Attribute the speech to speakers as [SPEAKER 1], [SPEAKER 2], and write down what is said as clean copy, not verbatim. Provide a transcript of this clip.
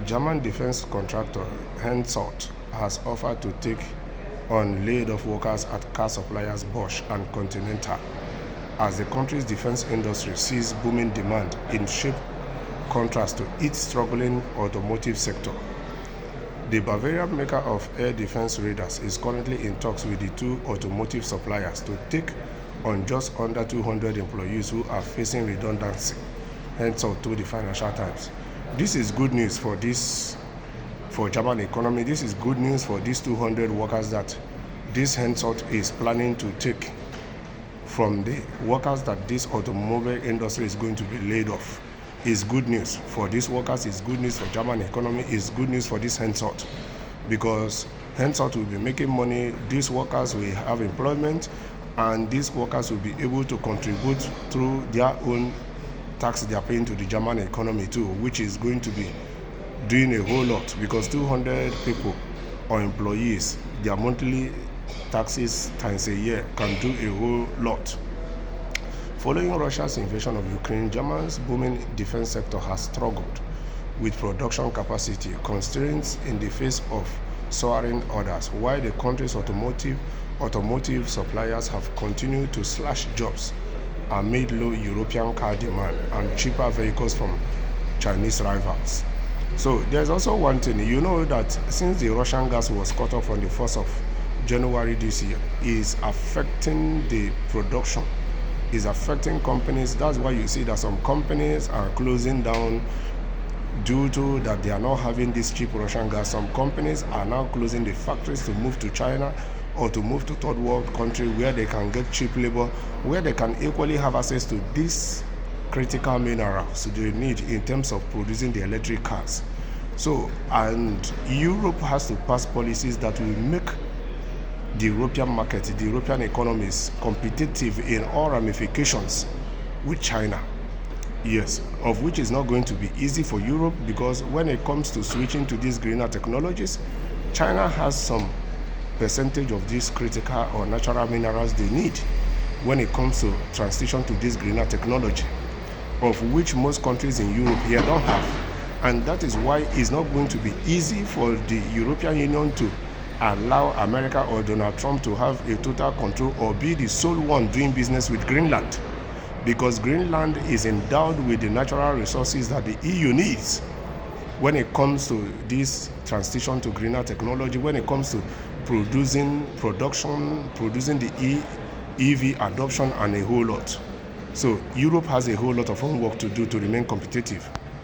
[SPEAKER 1] German defense contractor Hensoldt has offered to take on laid-off workers at car suppliers Bosch and Continental as the country's defense industry sees booming demand in sharp contrast to its struggling automotive sector. The Bavarian maker of air defense radars is currently in talks with the two automotive suppliers to take on just under 200 employees who are facing redundancy, Hensoldt told the Financial Times. This is good news for German economy. This is good news for these 200 workers that this Hensoldt is planning to take from the workers that this automobile industry is going to be laid off. Is good news for these workers, is good news for German economy, is good news for this Hensoldt, because Hensoldt will be making money, these workers will have employment, and these workers will be able to contribute through their own tax they are paying to the German economy too, which is going to be doing a whole lot, because 200 people or employees, their monthly taxes times a year can do a whole lot. Following Russia's invasion of Ukraine, Germany's booming defense sector has struggled with production capacity constraints in the face of soaring orders, while the country's automotive suppliers have continued to slash jobs amid low European car demand and cheaper vehicles from Chinese rivals. So there's also one thing, you know that since the Russian gas was cut off on the 1st of January this year, is affecting the production, is affecting companies. That's why you see that some companies are closing down due to that they are not having this cheap Russian gas. Some companies are now closing the factories to move to China or to move to third world country where they can get cheap labor, where they can equally have access to these critical minerals they need in terms of producing the electric cars. So, and Europe has to pass policies that will make the European market, the European economies competitive in all ramifications with China. Yes, of which is not going to be easy for Europe, because when it comes to switching to these greener technologies, China has some percentage of these critical or natural minerals they need when it comes to transition to this greener technology, of which most countries in Europe here don't have. And that is why it's not going to be easy for the European Union to allow America or Donald Trump to have a total control or be the sole one doing business with Greenland, because Greenland is endowed with the natural resources that the EU needs when it comes to this transition to greener technology, when it comes to producing the EV adoption and a whole lot. So Europe has a whole lot of homework to do to remain competitive.